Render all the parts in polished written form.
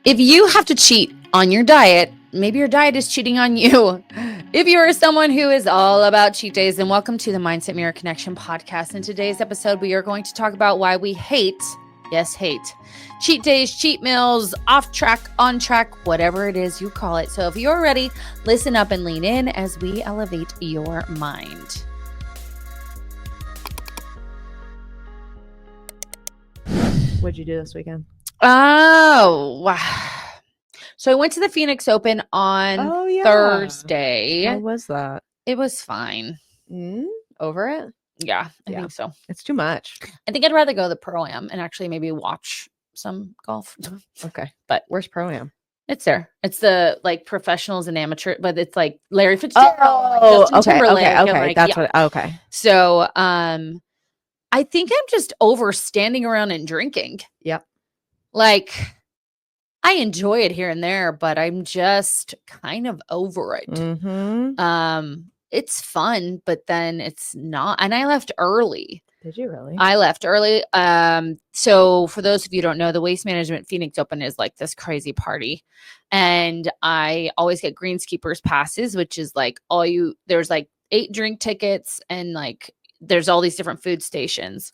If you have to cheat on your diet, maybe your diet is cheating on you. If you are someone who is all about cheat days, then welcome to the Mindset Mirror Connection podcast. In today's episode, we are going to talk about why we hate, yes, hate, cheat days, cheat meals, off track, on track, whatever it is you call it. So if you're ready, listen up and lean in as we elevate your mind. What'd you do this weekend? Oh, wow. So I went to the Phoenix Open on Thursday. How was that? It was fine. Over it? Yeah, I think so. It's too much. I think I'd rather go to the Pro-Am and actually maybe watch some golf. Okay. But where's Pro-Am? It's there. It's the like professionals and amateur, but it's like Larry Fitzgerald. Oh, like Justin Timberlake, okay. like, That's yeah. what. Okay. So, I think I'm just over standing around and drinking. Yep. Like, I enjoy it here and there, but I'm just kind of over it. Mm-hmm. It's fun, but then it's not. And I left early. Did you really? I left early. So for those of you who don't know, the Waste Management Phoenix Open is like this crazy party. And I always get greenskeepers passes, which is like there's like 8 drink tickets and like there's all these different food stations.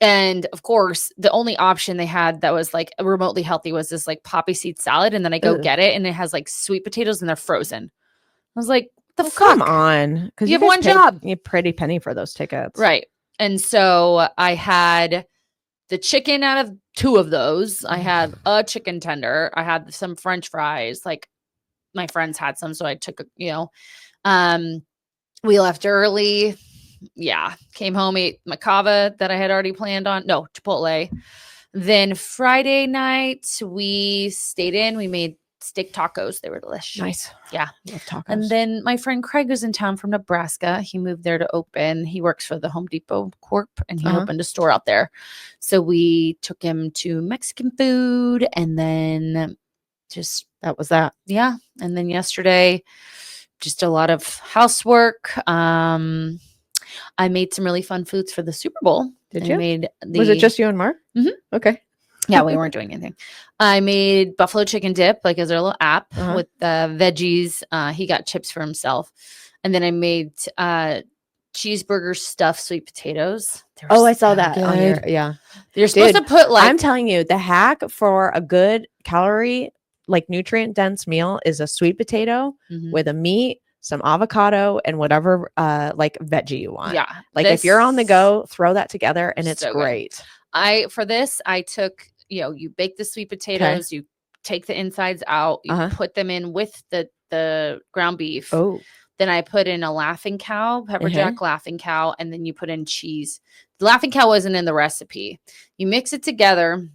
And of course, the only option they had that was like remotely healthy was this like poppy seed salad. And then I go get it and it has like sweet potatoes and they're frozen. I was like, the fuck? Come on. Because you have one job. You pretty penny for those tickets. Right. And so I had the chicken out of 2 of those. I had a chicken tender. I had some French fries. Like my friends had some. So I took, we left early. Yeah. Came home, ate my kava that I had already planned on. No, Chipotle. Then Friday night we stayed in. We made steak tacos. They were delicious. Nice. Yeah. Love tacos. And then my friend Craig was in town from Nebraska. He moved there to open. He works for the Home Depot Corp and he opened a store out there. So we took him to Mexican food and then just that was that. Yeah. And then yesterday, just a lot of housework. I made some really fun foods for the Super Bowl. Did you? Was it just you and Mark? Mm-hmm. Okay. Yeah, we weren't doing anything. I made buffalo chicken dip, like as our little app with veggies. He got chips for himself. And then I made cheeseburger stuffed sweet potatoes. I saw that. Yeah. You're supposed to put like... I'm telling you, the hack for a good calorie, like nutrient dense meal is a sweet potato with a meat, some avocado, and whatever like veggie you want. Yeah. Like if you're on the go, throw that together and it's great. I took, you bake the sweet potatoes, you take the insides out, you put them in with the ground beef. Oh. Then I put in a Laughing Cow, pepper jack Laughing Cow, and then you put in cheese. The Laughing Cow wasn't in the recipe. You mix it together,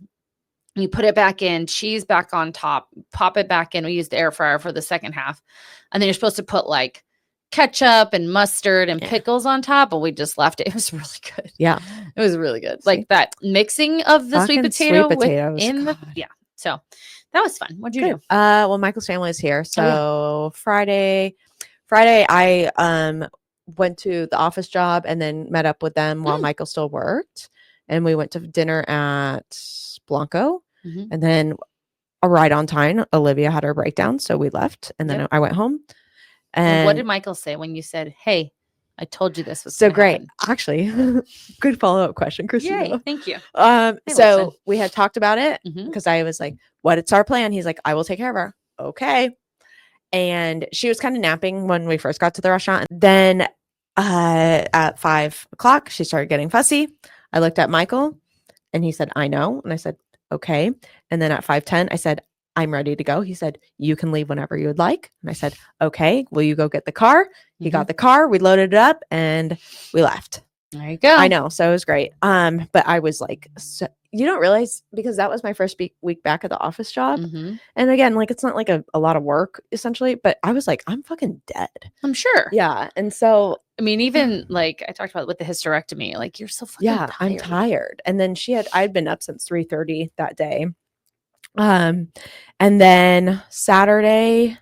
you put it back in, cheese back on top, pop it back in. We used the air fryer for the second half. And then you're supposed to put like ketchup and mustard and pickles on top, but we just left it. It was really good. Yeah. It was really good. Like that mixing of the sweet potato within the So that was fun. What'd you do? Well, Michael's family is here. So Friday I went to the office job and then met up with them while Michael still worked. And we went to dinner at Blanco. And then right on time, Olivia had her breakdown. So we left and then I went home. And what did Michael say when you said, hey, I told you this was so great? Happen. Actually, good follow-up question, Christina. Yay, thank you. So we had talked about it because I was like, "What's our plan?" He's like, "I will take care of her." Okay. And she was kind of napping when we first got to the restaurant. Then at 5:00, she started getting fussy. I looked at Michael, and he said, "I know," and I said, "Okay." And then at 5:10, I said, "I'm ready to go." He said, "You can leave whenever you would like." And I said, "Okay, will you go get the car?" He got the car, we loaded it up and we left. There you go. I know. So it was great. But I was like, you don't realize because that was my first week back at the office job. And again, like, it's not like a lot of work essentially, but I was like, I'm fucking dead. I'm sure. Yeah. And so, I mean, even like I talked about with the hysterectomy, like you're so fucking tired. I'm tired. And then I'd been up since 3:30 that day. And then Saturday,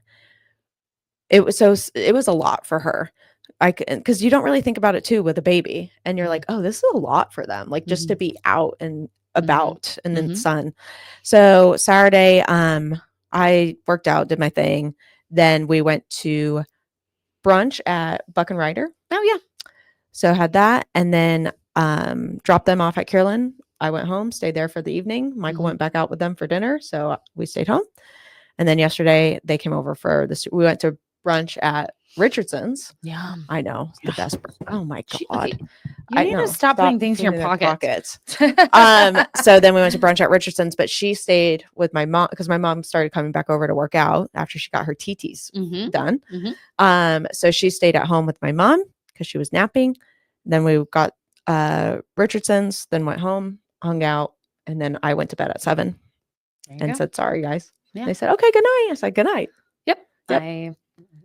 it was a lot for her. Because you don't really think about it too with a baby, and you're like, oh, this is a lot for them, like just to be out and about in the sun. So Saturday, I worked out, did my thing. Then we went to brunch at Buck and Ryder. Oh yeah. So had that, and then dropped them off at Carolyn. I went home, stayed there for the evening. Michael went back out with them for dinner, so we stayed home. And then yesterday they came over for this. We went to brunch at Richardson's. Yeah, I know, the best. Oh my god! You need to stop putting things in your pockets. So then we went to brunch at Richardson's, but she stayed with my mom because my mom started coming back over to work out after she got her TTs done. So she stayed at home with my mom because she was napping. Then we got Richardson's, then went home, hung out, and then I went to bed at 7 and said, sorry, guys. Yeah. They said, okay, good night. I said, good night. Yep. I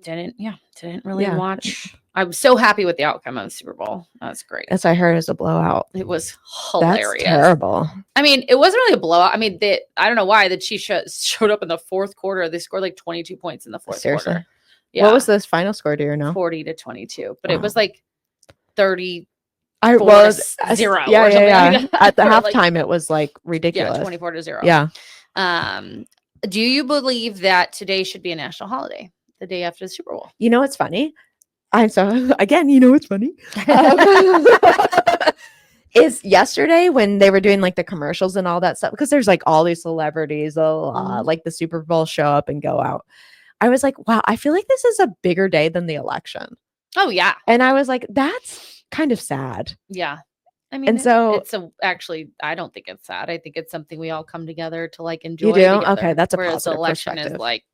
didn't really watch. I was so happy with the outcome of the Super Bowl. That's great. As I heard, it was a blowout. It was hilarious. That's terrible. I mean, it wasn't really a blowout. I mean, I don't know why the Chiefs showed up in the fourth quarter. They scored like 22 points in the fourth quarter. Yeah. What was this final score? Do you know? 40-22. But it was like 30. 0. Yeah. At the halftime, it was like ridiculous. Yeah, 24-0. Yeah. Do you believe that today should be a national holiday, the day after the Super Bowl? You know what's funny? Again, you know what's funny? Is yesterday when they were doing like the commercials and all that stuff, because there's like all these celebrities, like the Super Bowl show up and go out. I was like, wow, I feel like this is a bigger day than the election. Oh, yeah. And I was like, that's kind of sad. Yeah. I mean, actually, I don't think it's sad. I think it's something we all come together to like enjoy. You do? Together, okay, that's a whereas positive election perspective. Is like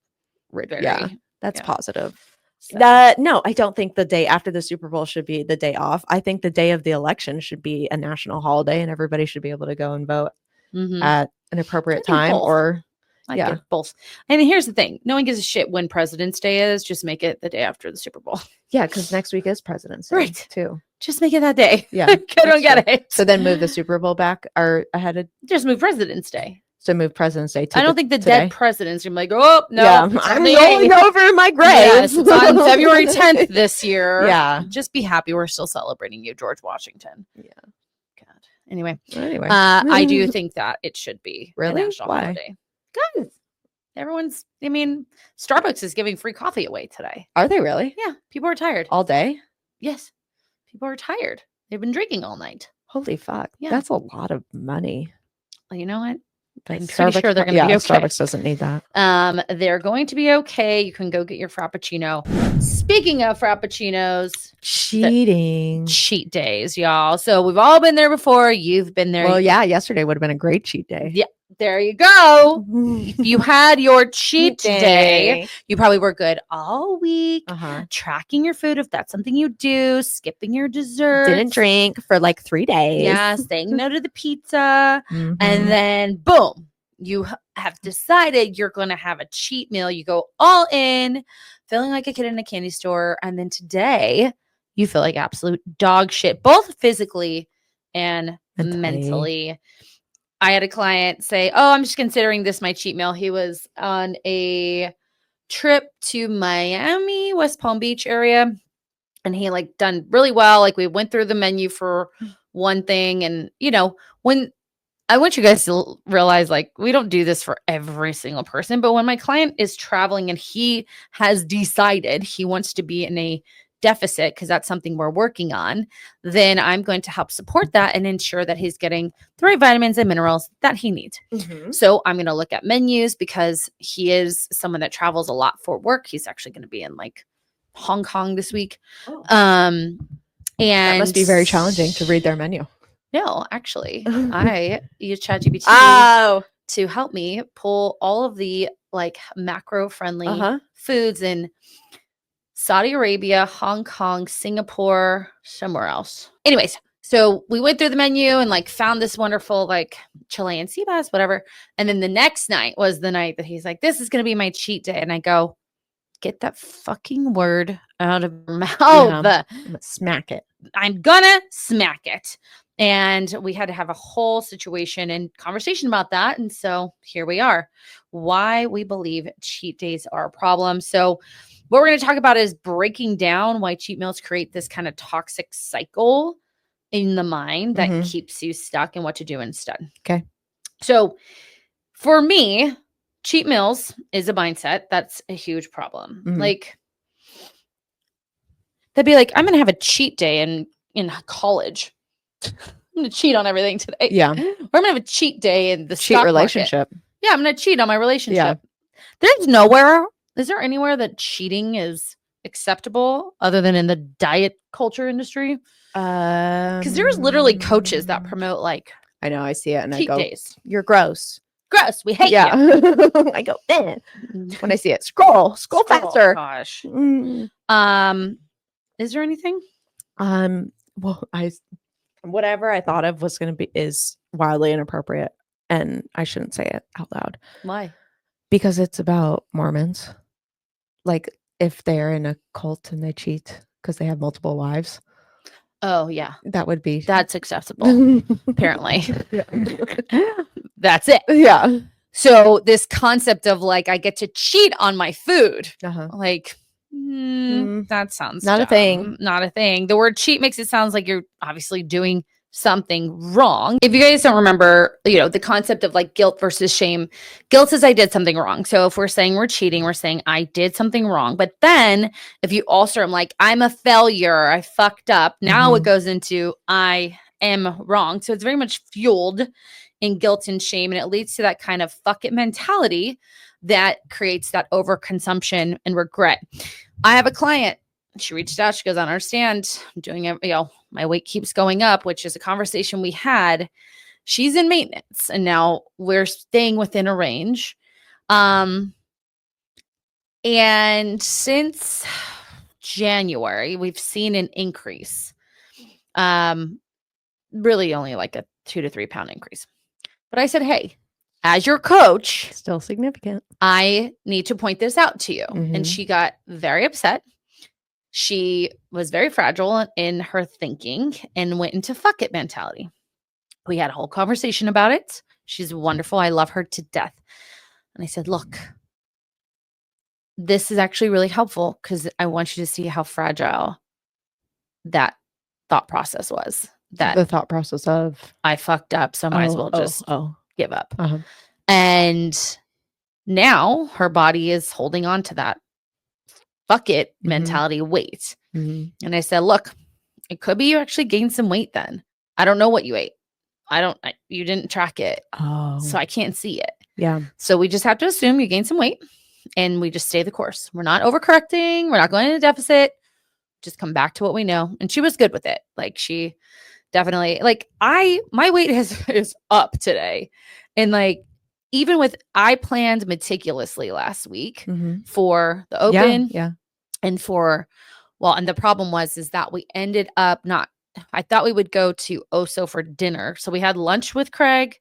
that's positive. So. No, I don't think the day after the Super Bowl should be the day off. I think the day of the election should be a national holiday, and everybody should be able to go and vote at an appropriate time. Or I get both. And here's the thing: no one gives a shit when President's Day is. Just make it the day after the Super Bowl. Yeah, because next week is President's Day, right? Too. Just make it that day. Yeah, I don't get it. So then move the Super Bowl back or ahead of. Just move President's Day. So move President's Day. I don't think the dead presidents are like, oh no, I'm rolling over in my grave. Yes, it's on February 10th this year. Yeah, just be happy we're still celebrating you, George Washington. Yeah. God. Anyway, I do think that it should be a national holiday. Good. Starbucks is giving free coffee away today. Are they really? Yeah. People are tired. All day? Yes. People are tired. They've been drinking all night. Holy fuck. Yeah. That's a lot of money. Well, you know what? But I'm pretty sure they're going to be okay. Starbucks doesn't need that. They're going to be okay. You can go get your Frappuccino. Speaking of Frappuccinos. Cheat days, y'all. So we've all been there before. You've been there. Well, yeah. Yesterday would have been a great cheat day. Yeah. There you go. If you had your cheat day, you probably were good all week, tracking your food if that's something you do, skipping your dessert. Didn't drink for like 3 days. Yeah, saying no to the pizza. And then boom, you have decided you're going to have a cheat meal. You go all in, feeling like a kid in a candy store. And then today, you feel like absolute dog shit, both physically and mentally. I had a client say, oh, I'm just considering this my cheat meal. He was on a trip to Miami, West Palm Beach area, and he like done really well. Like we went through the menu for one thing. And, when I want you guys to realize, like, we don't do this for every single person, but when my client is traveling and he has decided he wants to be in a deficit because that's something we're working on, then I'm going to help support that and ensure that he's getting the right vitamins and minerals that he needs. So I'm going to look at menus because he is someone that travels a lot for work. He's actually going to be in like Hong Kong this week. And that must be very challenging to read their menu. No, actually, I use ChatGPT to help me pull all of the like macro friendly foods in Saudi Arabia, Hong Kong, Singapore, somewhere else. Anyways, so we went through the menu and like found this wonderful like Chilean sea bass, whatever. And then the next night was the night that he's like, this is going to be my cheat day. And I go, get that fucking word out of your mouth. I'm gonna smack it. I'm gonna smack it. And we had to have a whole situation and conversation about that. And so here we are, why we believe cheat days are a problem. So what we're going to talk about is breaking down why cheat meals create this kind of toxic cycle in the mind that Mhm. keeps you stuck in what to do instead. Okay. So for me, cheat meals is a mindset. That's a huge problem. Mhm. Like, they'd be like, I'm going to have a cheat day in college. I'm going to cheat on everything today. Yeah. Or I'm going to have a cheat day in the Cheat stock relationship. market. Yeah, I'm going to cheat on my relationship. Yeah. There's nowhere, is there anywhere that cheating is acceptable other than in the diet culture industry? Because there's literally coaches that promote like I know, I see it and I cheat go, days. you're gross. Gross. We hate Yeah. you. I go, eh. When I see it, scroll faster. Gosh. Mm. Is there anything? Well, whatever I thought of was going to be is wildly inappropriate, and I shouldn't say it out loud. Why? Because it's about Mormons. Like if they're in a cult and they cheat because they have multiple wives, Oh, yeah. that would be That's acceptable, apparently. Yeah. That's it. Yeah. So this concept of like, I get to cheat on my food. Uh-huh. Like, that sounds Not a dumb. thing. Not a thing. The word cheat makes it sound like you're obviously doing something wrong. If you guys don't remember, the concept of like guilt versus shame, guilt says I did something wrong. So if we're saying we're cheating, we're saying I did something wrong. But then if you also are like, I'm a failure, I fucked up. Now it goes into I am wrong. So it's very much fueled in guilt and shame. And it leads to that kind of fuck it mentality that creates that overconsumption and regret. I have a client. She reached out. She goes, I don't understand. I'm doing it. My weight keeps going up, which is a conversation we had. She's in maintenance and now we're staying within a range. And since January, we've seen an increase. Really only like a 2 to 3 pound increase. But I said, hey, as your coach, Still significant. I need to point this out to you. Mhm. And she got very upset. She was very fragile in her thinking and went into fuck it mentality. We had a whole conversation about it. She's wonderful. I love her to death. And I said, look, this is actually really helpful because I want you to see how fragile that thought process was. That The thought process of I fucked up, so I might as well just give up. Uh-huh. And now her body is holding on to that fuck it mentality weight. And I said, look, it could be you actually gained some weight then. I don't know what you ate. You didn't track it. So I can't see it. Yeah. So we just have to assume you gained some weight and we just stay the course. We're not overcorrecting. We're not going into deficit. Just come back to what we know. And she was good with it. Like she definitely, like my weight is up today. And like, even with, I planned meticulously last week for the open and and the problem is that we ended up I thought we would go to Oso for dinner. So we had lunch with Craig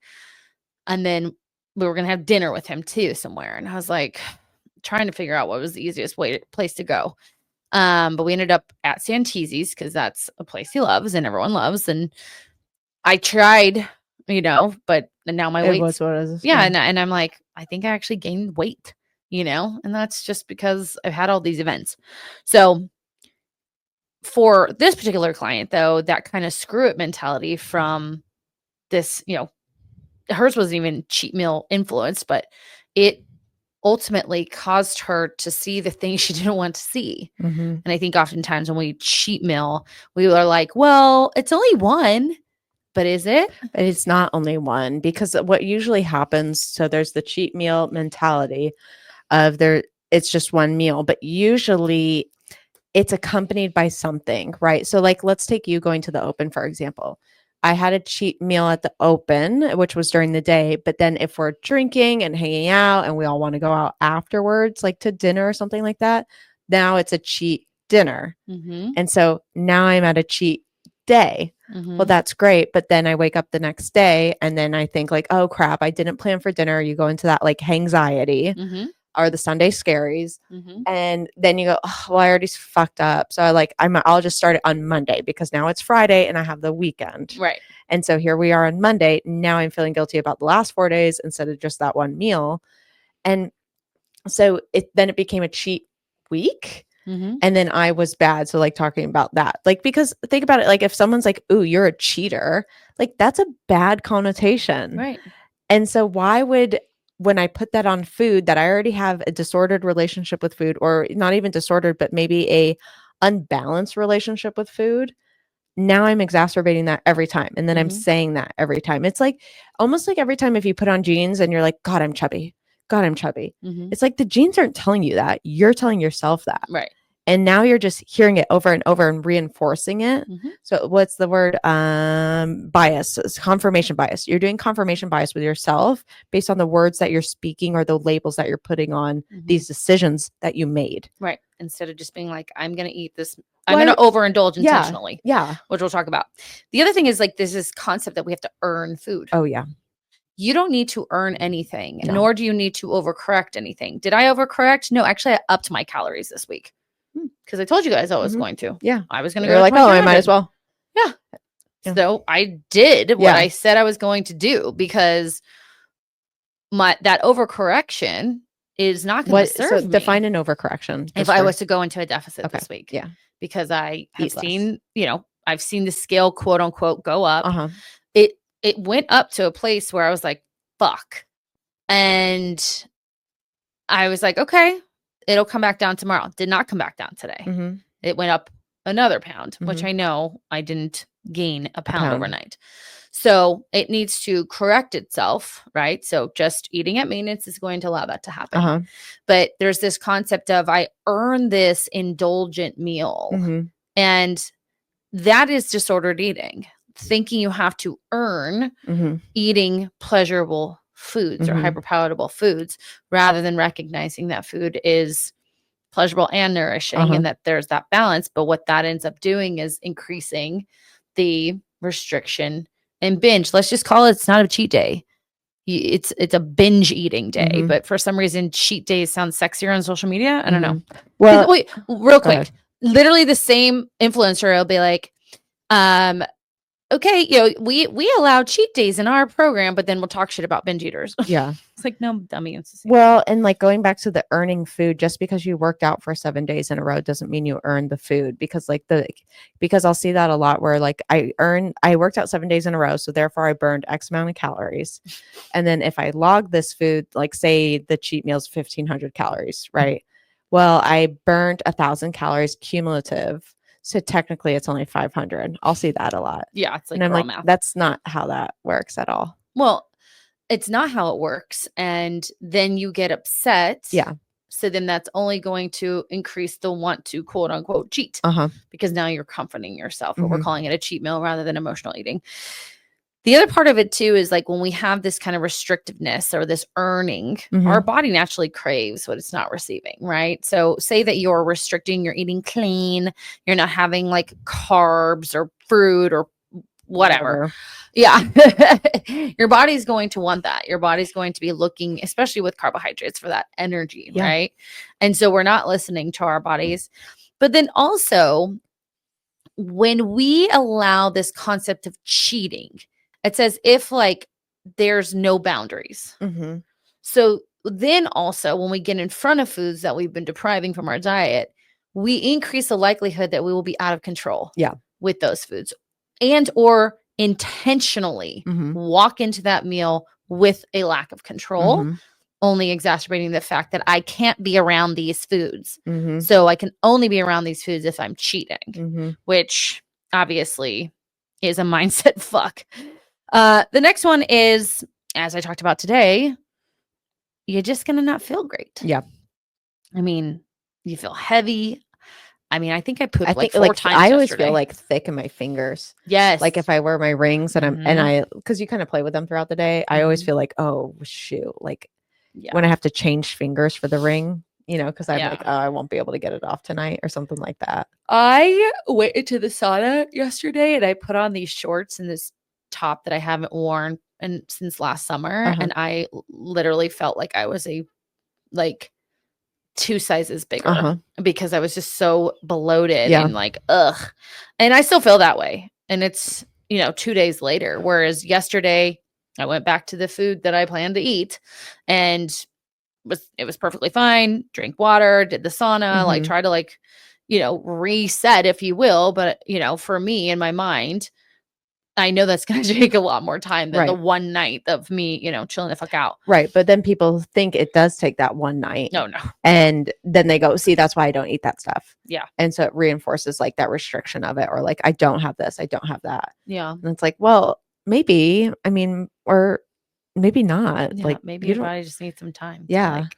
and then we were going to have dinner with him too somewhere. And I was like trying to figure out what was the easiest place to go. But we ended up at Santeezy's because that's a place he loves and everyone loves. And I tried, but now my weight was what it is. Yeah. And I'm like, I think I actually gained weight, and that's just because I've had all these events. So for this particular client, though, that kind of screw it mentality from this, hers wasn't even cheat meal influenced, but it ultimately caused her to see the things she didn't want to see. And I think oftentimes when we cheat meal, we are like, well, it's only one. But is it? But it's not only one, because what usually happens, so there's the cheat meal mentality of it's just one meal, but usually it's accompanied by something, right? So like, let's take you going to the open, for example. I had a cheat meal at the open, which was during the day, but then if we're drinking and hanging out and we all want to go out afterwards, like to dinner or something like that, now it's a cheat dinner. And so now I'm at a cheat day. Well, that's great. But then I wake up the next day and then I think like, oh crap, I didn't plan for dinner. You go into that like anxiety or the Sunday scaries. And then you go, oh, well, I already fucked up. So I'll just start it on Monday because now it's Friday and I have the weekend. Right. And so here we are on Monday. Now I'm feeling guilty about the last 4 days instead of just that one meal. And so it became a cheat week. Mhm. And then I was bad. So like talking about that, like, because think about it, like if someone's like, "Ooh, you're a cheater," like that's a bad connotation. Right. And so why would, when I put that on food that I already have a disordered relationship with food, or not even disordered, but maybe a unbalanced relationship with food, now I'm exacerbating that every time. And then I'm Mhm. saying that every time. It's like almost like every time if you put on jeans and you're like, God, I'm chubby. God, I'm chubby. Mhm. It's like the jeans aren't telling you that. You're telling yourself that. Right. And now you're just hearing it over and over and reinforcing it. Mhm. So what's the word? Bias. It's confirmation bias. You're doing confirmation bias with yourself based on the words that you're speaking or the labels that you're putting on Mhm. these decisions that you made. Right. Instead of just being like, I'm going to eat this, Well, I'm going to overindulge yeah. intentionally, Yeah. which we'll talk about. The other thing is like, there's this concept that we have to earn food. Oh, yeah. You don't need to earn anything, No. nor do you need to overcorrect anything. Did I overcorrect? No, actually, I upped my calories this week because I told you guys I was going to. Yeah. I was going to You're go like, to oh, I might as well. Yeah. Yeah. So I did what Yeah. I said I was going to do because that overcorrection is not going to serve So me. define an overcorrection. If I was to go into a deficit this week. Yeah. Because I have Eat less. seen, I've seen the scale, quote unquote, go up. Uh-huh. It went up to a place where I was like, fuck. And I was like, okay, it'll come back down tomorrow. Did not come back down today. Mhm. It went up another pound, which Mhm. I know I didn't gain a pound pound. overnight. So it needs to correct itself, right? So just eating at maintenance is going to allow that to happen. Uh-huh. But there's this concept of I earn this indulgent meal. Mhm. And that is disordered eating, thinking you have to earn Mhm. eating pleasurable foods or Mhm. hyperpalatable foods rather than recognizing that food is pleasurable and nourishing Uh-huh. and that there's that balance. But what that ends up doing is increasing the restriction and binge. Let's just call it's not a cheat day. It's a binge eating day, Mhm. but for some reason, cheat days sound sexier on social media. I don't know. Well, Wait, real quick. ahead. Literally the same influencer will be like, okay, we allow cheat days in our program, but then we'll talk shit about binge eaters. Yeah. It's like, no, dummy. It's the same. Well, and like going back to the earning food, just because you worked out for 7 days in a row doesn't mean you earned the food, because because I'll see that a lot where like I worked out 7 days in a row, so therefore I burned X amount of calories. And then if I log this food, like say the cheat meal's 1,500 calories, right? Well, I burned 1,000 calories cumulative. So technically it's only 500. I'll see that a lot. Yeah, it's like And I'm girl like, math. that's not how that works at all. Well, it's not how it works. And then you get upset. Yeah. So then that's only going to increase the want to quote unquote cheat Uh-huh. because now you're comforting yourself, or we're Mhm. calling it a cheat meal rather than emotional eating. The other part of it too is like when we have this kind of restrictiveness or this earning, our Mhm. body naturally craves what it's not receiving, right? So say that you're restricting, you're eating clean, you're not having like carbs or fruit or whatever. Yeah. Your body's going to want that. Your body's going to be looking, especially with carbohydrates, for that energy, Yeah. right? And so we're not listening to our bodies. But then also, when we allow this concept of cheating, it's as if like there's no boundaries. Mhm. So then also, when we get in front of foods that we've been depriving from our diet, we increase the likelihood that we will be out of control with those foods, and or intentionally Mhm. walk into that meal with a lack of control, Mhm. only exacerbating the fact that I can't be around these foods. Mhm. So I can only be around these foods if I'm cheating, Mhm. which obviously is a mindset fuck. The next one is, as I talked about today, you're just going to not feel great. Yeah. I mean, you feel heavy. I mean, I think I pooped I like think 4 times I always yesterday. feel like thick in my fingers. Yes. Like if I wear my rings and Mhm. I because you kind of play with them throughout the day, I always Mhm. feel like, oh shoot, like Yeah. when I have to change fingers for the ring, because I'm like, Yeah. oh, I won't be able to get it off tonight or something like that. I went into the sauna yesterday and I put on these shorts and this top that I haven't worn since last summer. Uh-huh. And I literally felt like I was like 2 sizes bigger Uh-huh. because I was just so bloated Yeah. and like, ugh. And I still feel that way. And it's, 2 days later. Whereas yesterday I went back to the food that I planned to eat and it was perfectly fine. Drank water, did the sauna, like try to like, reset, if you will. But, for me in my mind, I know that's going to take a lot more time than the one night of me, chilling the fuck out. Right. But then people think it does take that one night. No. And then they go, see, that's why I don't eat that stuff. Yeah. And so it reinforces like that restriction of it, or like, I don't have this, I don't have that. Yeah. And it's like, well, maybe, or maybe not. Yeah, like maybe your body just needs some time. Yeah. To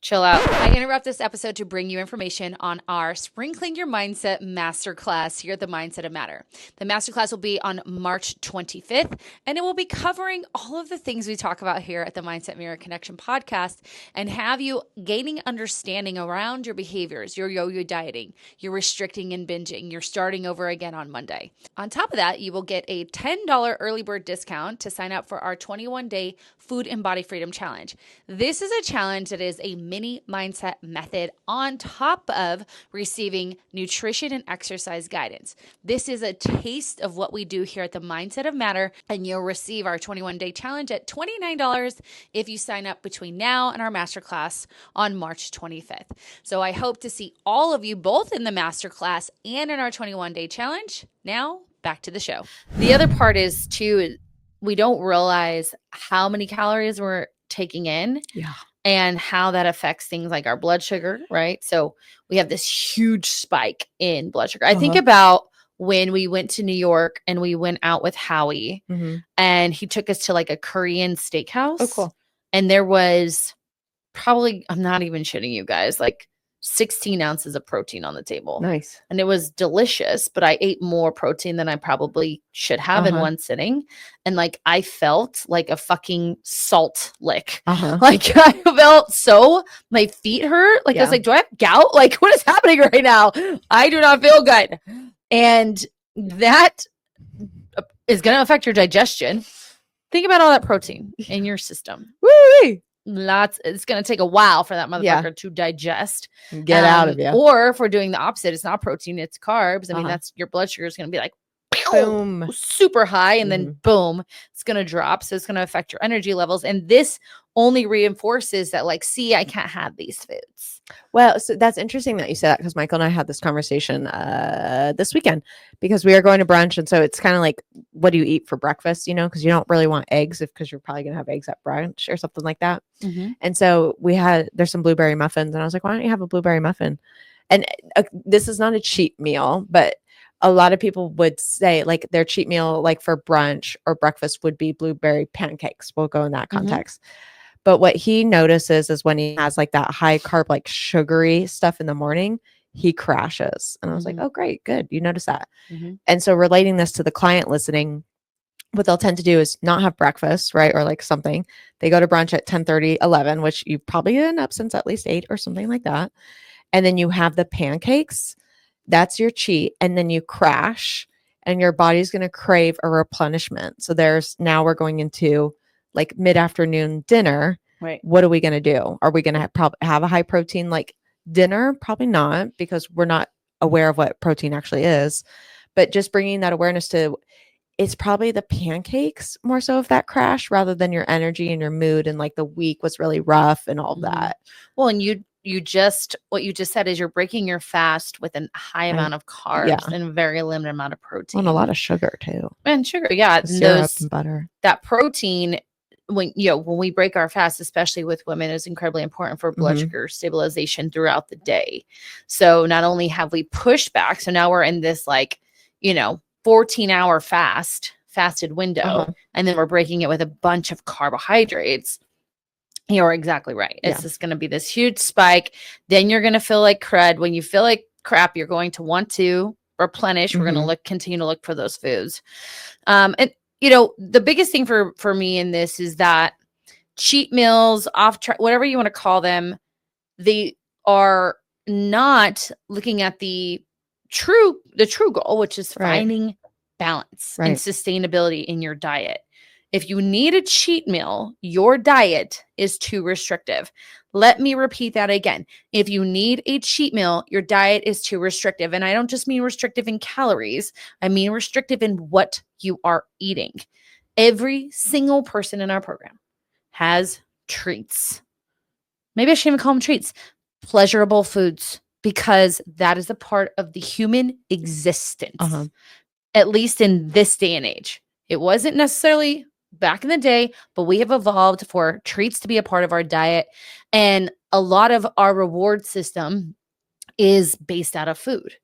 chill out. I interrupt this episode to bring you information on our Sprinkling Your Mindset Masterclass here at the Mindset of Matter. The Masterclass will be on March 25th, and it will be covering all of the things we talk about here at the Mindset Mirror Connection podcast and have you gaining understanding around your behaviors, your yo-yo dieting, your restricting and binging, you're starting over again on Monday. On top of that, you will get a $10 early bird discount to sign up for our 21-day Food and Body Freedom Challenge. This is a challenge that is a mini mindset method on top of receiving nutrition and exercise guidance. This is a taste of what we do here at the Mindset of Matter, and you'll receive our 21-day challenge at $29 if you sign up between now and our masterclass on March 25th. So I hope to see all of you both in the masterclass and in our 21-day challenge. Now, back to the show. The other part is too, we don't realize how many calories we're taking in. Yeah. And how that affects things like our blood sugar, right? So we have this huge spike in blood sugar. I think about when we went to New York and we went out with Howie and he took us to like a Korean steakhouse. Oh, cool. And there was probably, I'm not even shitting you guys, like 16 ounces of protein on the table. Nice. And it was delicious, but I ate more protein than I probably should have in one sitting. And like, I felt like a fucking salt lick. Like I felt my feet hurt. Like I was like, do I have gout? Like what is happening right now? I do not feel good. And that is going to affect your digestion. Think about all that protein in your system. Woo-wee. It's going to take a while for that motherfucker to digest. Get out of you. Or if we're doing the opposite, it's not protein, it's carbs. I mean, that's your blood sugar is going to be like boom, super high, and then boom, it's going to drop. So it's going to affect your energy levels. And this only reinforces that, like, see, I can't have these foods. Well, so that's interesting that you said that, because Michael and I had this conversation this weekend, because we are going to brunch. And so it's kind of like, what do you eat for breakfast? Because you don't really want eggs because you're probably going to have eggs at brunch or something like that. And so there's some blueberry muffins, and I was like, why don't you have a blueberry muffin? And this is not a cheat meal, but a lot of people would say like their cheat meal, like for brunch or breakfast, would be blueberry pancakes. We'll go in that context. But what he notices is when he has like that high carb, like sugary stuff in the morning, he crashes. And I was like, oh, great. Good. You notice that. And so relating this to the client listening, what they'll tend to do is not have breakfast, right? Or like something. They go to brunch at 10:30, 11, which you've probably been up since at least 8 or something like that. And then you have the pancakes. That's your cheat. And then you crash and your body's going to crave a replenishment. So now we're going into like mid-afternoon dinner. Right. What are we going to do? Are we going to have a high protein like dinner? Probably not, because we're not aware of what protein actually is. But just bringing that awareness to, it's probably the pancakes more so of that crash, rather than your energy and your mood, and like the week was really rough and all of that. Well, and what you just said is you're breaking your fast with a high amount of carbs and a very limited amount of protein. And a lot of sugar too. And sugar, yeah. Syrup and butter. That protein, when we break our fast, especially with women, is incredibly important for blood sugar stabilization throughout the day. So not only have we pushed back, so now we're in this 14-hour fasted window, and then we're breaking it with a bunch of carbohydrates. You're exactly right. It's just going to be this huge spike. Then you're going to feel like crud. When you feel like crap, you're going to want to replenish. We're going to continue to look for those foods. And the biggest thing for me in this is that cheat meals, off track, whatever you want to call them, they are not looking at the true goal, which is finding balance and sustainability in your diet. If you need a cheat meal, your diet is too restrictive. Let me repeat that again. If you need a cheat meal, your diet is too restrictive. And I don't just mean restrictive in calories. I mean restrictive in what you are eating. Every single person in our program has treats. maybe I shouldn't even call them treats, pleasurable foods, because that is a part of the human existence, at least in this day and age. It wasn't necessarily back in the day, but we have evolved for treats to be a part of our diet. And a lot of our reward system is based out of food.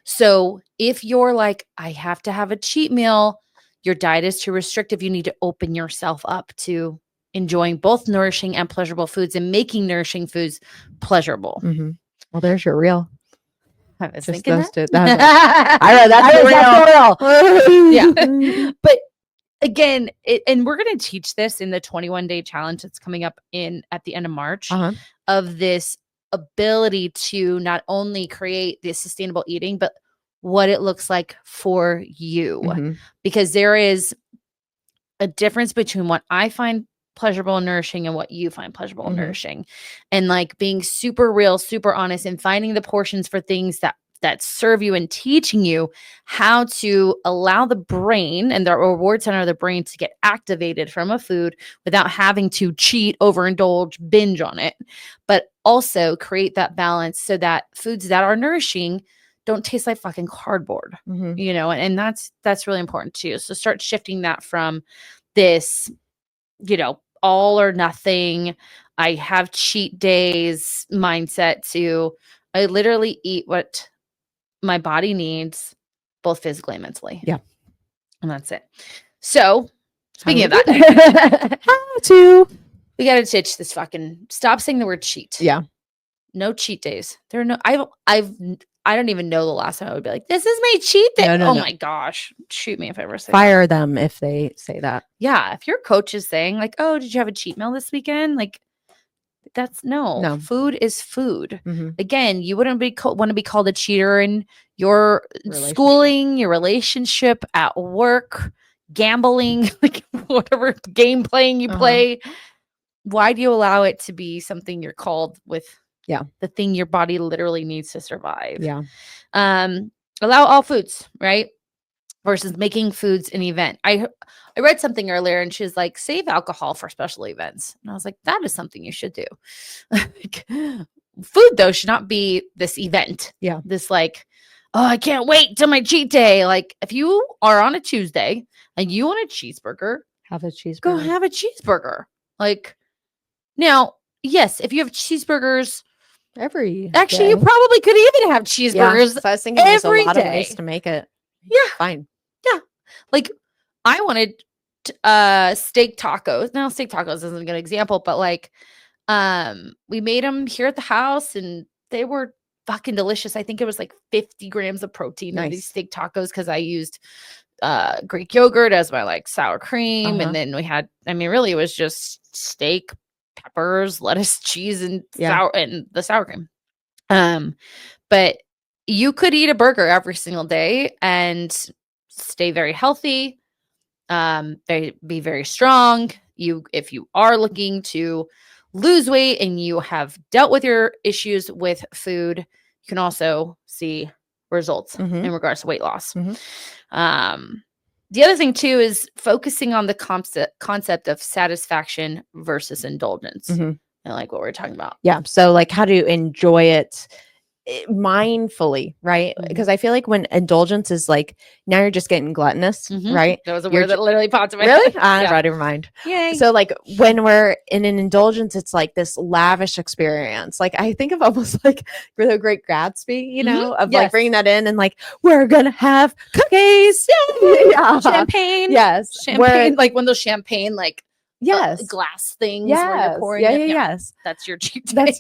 So if you're like, I have to have a cheat meal, your diet is too restrictive, you need to open yourself up to enjoying both nourishing and pleasurable foods and making nourishing foods pleasurable. Well, there's your reel. I was Just thinking those that. two. I read that's the real. Yeah. But again, and we're going to teach this in the 21-day challenge that's coming up at the end of March, of this ability to not only create the sustainable eating, but what it looks like for you. Because there is a difference between what I find pleasurable and nourishing and what you find pleasurable and nourishing. And like being super real, super honest, and finding the portions for things that serve you and teaching you how to allow the brain and the reward center of the brain to get activated from a food without having to cheat, overindulge, binge on it, but also create that balance so that foods that are nourishing don't taste like fucking cardboard, you know, and that's really important too. So start shifting that from this, you know, all or nothing, I have cheat days mindset to I literally eat what my body needs, both physically and mentally. Yeah. And that's it. So speaking of that, we got to ditch this fucking, stop saying the word cheat. Yeah. No cheat days. There are no, I don't even know the last time I would be like, this is my cheat day. No. My gosh. Shoot me if I ever say Fire them if they say that. Yeah. If your coach is saying like, oh, did you have a cheat meal this weekend? Like, that's no. Food is food. Again, you wouldn't want to be called a cheater in your schooling, your relationship, at work, gambling, like whatever game playing you play. Why do you allow it to be something you're called with? The thing your body literally needs to survive. Allow all foods, right? Versus making foods an event. I read something earlier and she was like, save alcohol for special events. And I was like, that is something you should do. Like, food, though, should not be this event. This like, oh, I can't wait till my cheat day. Like, if you are on a Tuesday and you want a cheeseburger, have a cheeseburger. Go have a cheeseburger. Like, now, yes, if you have cheeseburgers every actually, day. You probably could even have cheeseburgers. So I was thinking there's a lot of ways to make it. Fine. Yeah. Like I wanted steak tacos. Now steak tacos isn't a good example, but like we made them here at the house and they were fucking delicious. I think it was like 50 grams of protein in these steak tacos because I used Greek yogurt as my like sour cream. And then we had, I mean, really it was just steak, peppers, lettuce, cheese, and the sour cream. But you could eat a burger every single day and stay very healthy, be very strong. If you are looking to lose weight and you have dealt with your issues with food, you can also see results in regards to weight loss. The other thing too is focusing on the concept of satisfaction versus indulgence, and like what we're talking about. Yeah. So like how to enjoy it mindfully, right? Because I feel like when indulgence is like, now you're just getting gluttonous, right? That was a word that literally popped in my head. Really? Never mind. Yay. So like when we're in an indulgence, it's like this lavish experience. Like I think of almost like The Great Gatsby, you know, of like bringing that in and like, we're going to have cookies. Champagne. Yes. Champagne. Like when those champagne, like, glass things where you're pouring that's your cheat day.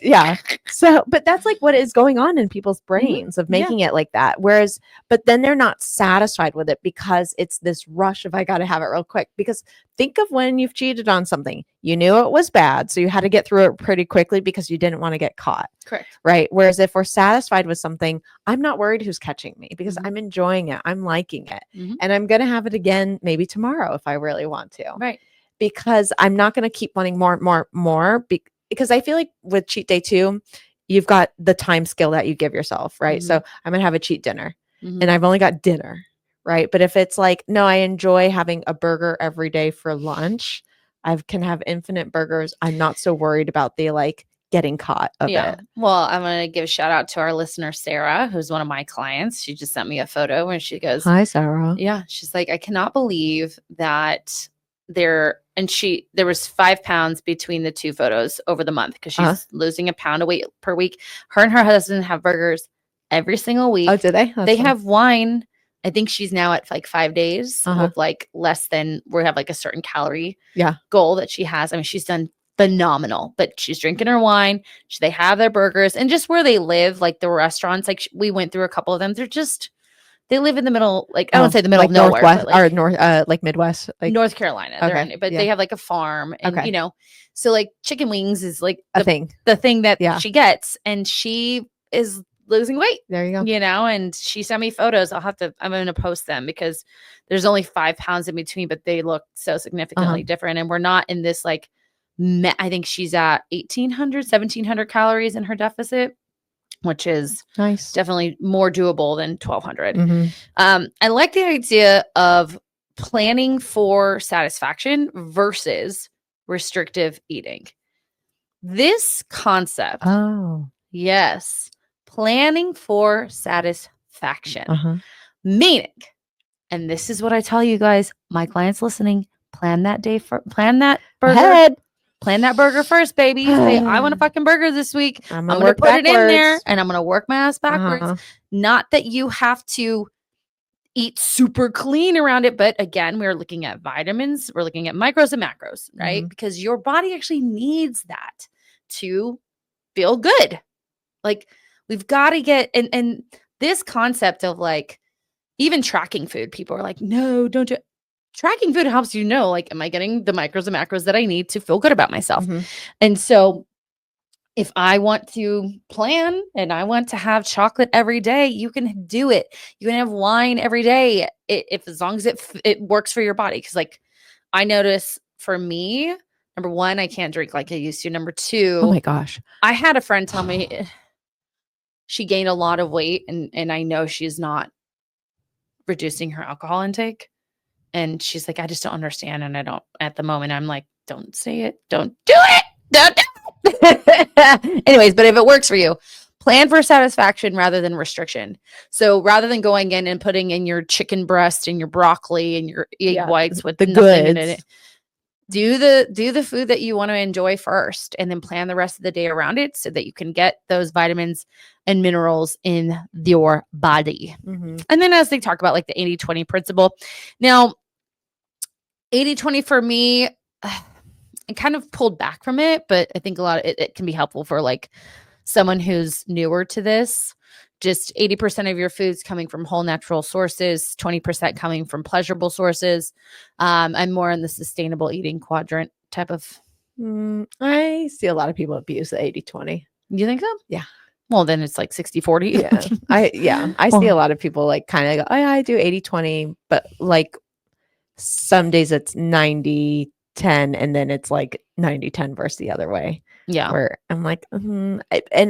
So but that's like what is going on in people's brains of making it like that, whereas but then they're not satisfied with it because it's this rush of I gotta have it real quick. Because think of when you've cheated on something, you knew it was bad, so you had to get through it pretty quickly because you didn't want to get caught. Correct. Right. Whereas if we're satisfied with something, I'm not worried who's catching me because I'm enjoying it, I'm liking it, and I'm gonna have it again maybe tomorrow if I really want to. Right. Because I'm not going to keep wanting more, because I feel like with cheat day too, you've got the time scale that you give yourself, right? So I'm going to have a cheat dinner and I've only got dinner, right? But if it's like, no, I enjoy having a burger every day for lunch. I can have infinite burgers. I'm not so worried about the like getting caught of it. Well, I'm going to give a shout out to our listener, Sarah, who's one of my clients. She just sent me a photo and she goes, "Hi, Sarah." Yeah. She's like, I cannot believe that there was 5 pounds between the 2 photos over the month because she's losing a pound of weight per week. Her and her husband have burgers every single week. Oh, do they? They have wine. I think she's now at like 5 days with like less than, we have like a certain calorie goal that she has. I mean, she's done phenomenal, but she's drinking her wine. They have their burgers, and just where they live, like the restaurants, like we went through a couple of them. They live in the middle, like I won't say the middle like of nowhere, Northwest like, or North, like Midwest, like North Carolina. Okay. But they have like a farm, and you know, so like chicken wings is like a thing, the thing that she gets, and she is losing weight. There you go. You know, and she sent me photos. I'm going to post them because there's only 5 pounds in between, but they look so significantly different. And we're not in this like, I think she's at 1,700 calories in her deficit, which is nice. Definitely more doable than 1,200. I like the idea of planning for satisfaction versus restrictive eating. This concept. Yes. Planning for satisfaction. Meaning, and this is what I tell you guys, my clients listening, plan that burger. Ahead. Plan that burger first, baby. Say, I want a fucking burger this week. I'm going to put it in there and I'm going to work my ass backwards. Not that you have to eat super clean around it. But again, we're looking at vitamins. We're looking at micros and macros, right? Because your body actually needs that to feel good. Like we've got to get, and this concept of like, even tracking food, people are like, no, don't do it. Tracking food helps you know, like, am I getting the micros and macros that I need to feel good about myself? And so if I want to plan and I want to have chocolate every day, you can do it. You can have wine every day if as long as it works for your body. Because like I notice for me, number one, I can't drink like I used to. Number two, oh my gosh, I had a friend tell me she gained a lot of weight, and I know she's not reducing her alcohol intake. And she's like, I just don't understand. And I don't, at the moment, I'm like, don't say it. Don't do it. Don't do it. Anyways, but if it works for you, plan for satisfaction rather than restriction. So rather than going in and putting in your chicken breast and your broccoli and your egg whites with the nothing in goods, it, do the food that you want to enjoy first, and then plan the rest of the day around it so that you can get those vitamins and minerals in your body. And then as they talk about like the 80-20 principle. Now, 80-20 for me, I kind of pulled back from it, but I think a lot of it can be helpful for like someone who's newer to this. Just 80% of your food's coming from whole natural sources, 20% coming from pleasurable sources. I'm more in the sustainable eating quadrant type of. I see a lot of people abuse the 80-20. You think so? Yeah. Well, then it's like 60-40. I see a lot of people like kind of go, oh, yeah, I do 80-20, but like some days it's 90-10 and then it's like 90-10 versus the other way. Yeah. Where I'm like, and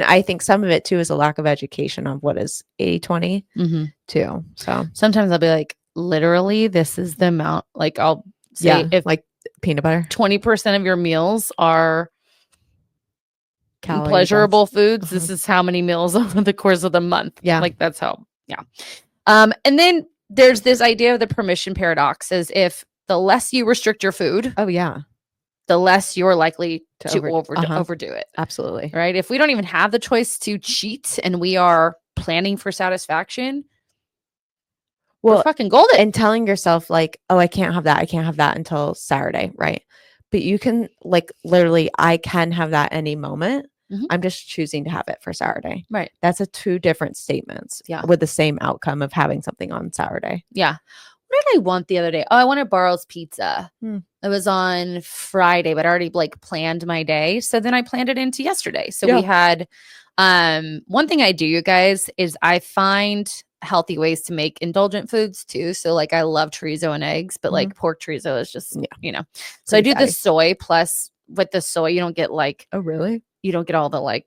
I think some of it too is a lack of education on what is 80-20 too. So sometimes I'll be like, literally, this is the amount. Like I'll say if like peanut butter, 20% of your meals are pleasurable foods, this is how many meals over the course of the month. Yeah. Like that's how, and then there's this idea of the permission paradox, as if the less you restrict your food, the less you're likely to overdo it. Absolutely. Right? If we don't even have the choice to cheat and we are planning for satisfaction, we're fucking golden. And telling yourself like, oh, I can't have that until Saturday, right? But you can like literally, I can have that any moment. I'm just choosing to have it for Saturday. Right. That's two different statements with the same outcome of having something on Saturday. Yeah. What did I want the other day? Oh, I wanted Barl's pizza. It was on Friday, but I already like planned my day. So then I planned it into yesterday. So we had, one thing I do, you guys, is I find healthy ways to make indulgent foods too. So like I love chorizo and eggs, but like pork chorizo is just, you know, so I do the soy, plus with the soy, you don't get like, oh really? You don't get all the like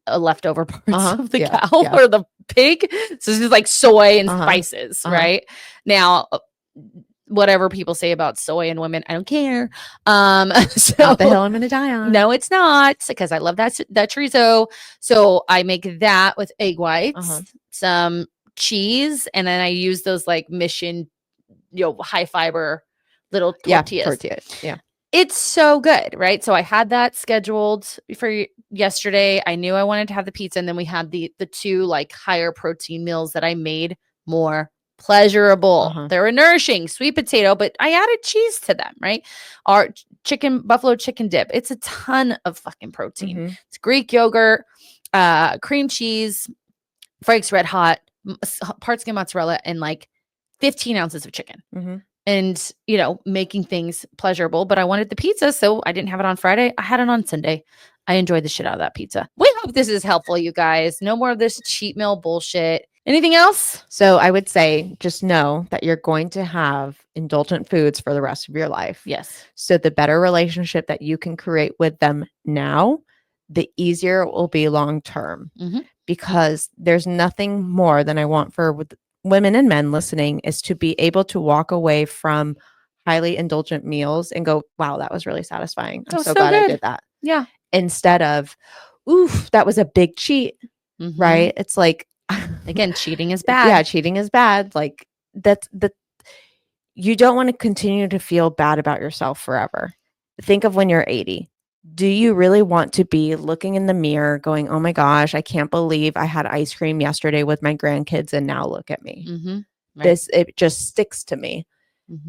leftover parts of the cow or the pig. So it's just like soy and spices, right? Now, whatever people say about soy and women, I don't care. So Not the hill I'm gonna die on. no, it's not, because I love that chorizo. So I make that with egg whites, some cheese, and then I use those like Mission, high fiber little tortillas. Yeah. It's so good, right? So I had that scheduled for yesterday. I knew I wanted to have the pizza, and then we had the two like higher protein meals that I made more pleasurable. They were nourishing, sweet potato, but I added cheese to them, right? Our buffalo chicken dip. It's a ton of fucking protein. It's Greek yogurt, cream cheese, Frank's Red Hot, part-skim mozzarella, and like 15 ounces of chicken. And, making things pleasurable. But I wanted the pizza, so I didn't have it on Friday. I had it on Sunday. I enjoyed the shit out of that pizza. We hope this is helpful, you guys. No more of this cheat meal bullshit. Anything else? So I would say just know that you're going to have indulgent foods for the rest of your life. Yes. So the better relationship that you can create with them now, the easier it will be long term. Because there's nothing more than I want for women and men listening is to be able to walk away from highly indulgent meals and go, wow, that was really satisfying. I'm so glad good. I did that. Yeah. Instead of, oof, that was a big cheat. Right? It's like, again, cheating is bad. Yeah, cheating is bad. Like you don't want to continue to feel bad about yourself forever. Think of when you're 80. Do you really want to be looking in the mirror going, oh my gosh, I can't believe I had ice cream yesterday with my grandkids and now look at me. Right. It just sticks to me.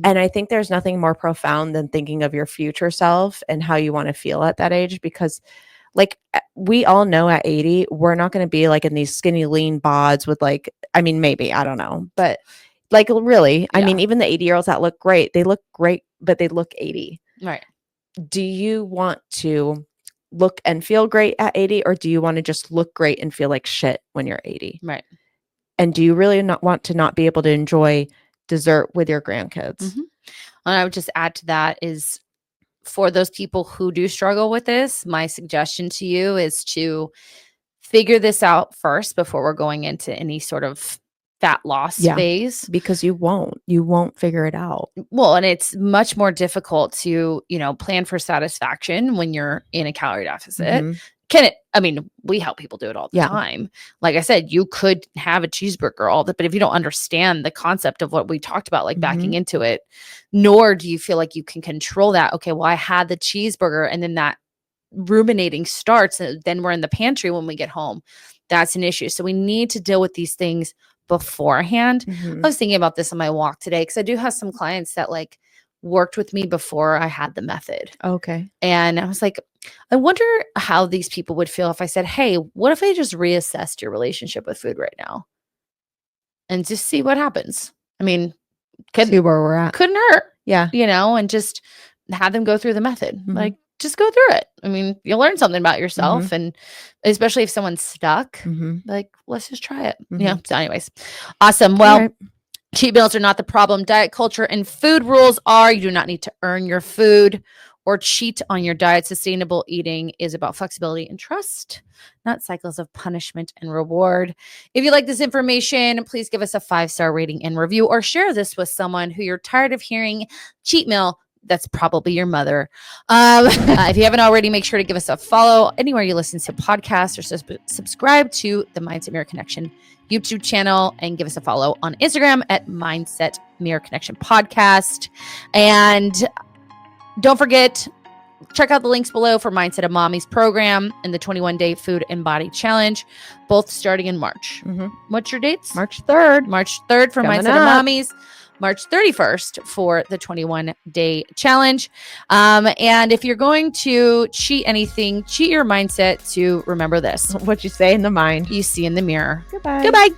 And I think there's nothing more profound than thinking of your future self and how you want to feel at that age, because like we all know at 80, we're not going to be like in these skinny, lean bods with like, I mean, maybe, I don't know, but like really, I mean, even the 80-year-olds that look great, they look great, but they look 80. Right. Do you want to look and feel great at 80, or do you want to just look great and feel like shit when you're 80? Right. And do you really not want to not be able to enjoy dessert with your grandkids? And I would just add to that is, for those people who do struggle with this, my suggestion to you is to figure this out first before we're going into any sort of fat loss phase, because you won't figure it out. Well, and it's much more difficult to, plan for satisfaction when you're in a calorie deficit. I mean, we help people do it all the time. Like I said, you could have a cheeseburger but if you don't understand the concept of what we talked about, like backing into it, nor do you feel like you can control that. Okay, well, I had the cheeseburger and then that ruminating starts, and then we're in the pantry when we get home. That's an issue. So we need to deal with these things beforehand. I was thinking about this on my walk today, because I do have some clients that like worked with me before I had the method. Okay. And I was like, I wonder how these people would feel if I said, hey, what if I just reassessed your relationship with food right now and just see what happens? I mean, see where we're at. Couldn't hurt. Yeah. And just have them go through the method. Like, just go through it. I mean, you'll learn something about yourself. And especially if someone's stuck, like, let's just try it. Yeah. So anyways, awesome. Well, cheat meals are not the problem. Diet culture and food rules are. You do not need to earn your food or cheat on your diet. Sustainable eating is about flexibility and trust, not cycles of punishment and reward. If you like this information, please give us a 5-star rating and review, or share this with someone who you're tired of hearing cheat meal. That's probably your mother. If you haven't already, make sure to give us a follow anywhere you listen to podcasts, or subscribe to the Mindset Mirror Connection YouTube channel, and give us a follow on Instagram at Mindset Mirror Connection Podcast. And don't forget, check out the links below for Mindset of Mommy's program and the 21-day food and body challenge, both starting in March. What's your dates? March 3rd. March 3rd for Mindset of Mommy's. March 31st for the 21-day challenge. And if you're going to cheat anything, cheat your mindset to remember this. What you say in the mind, you see in the mirror. Goodbye. Goodbye.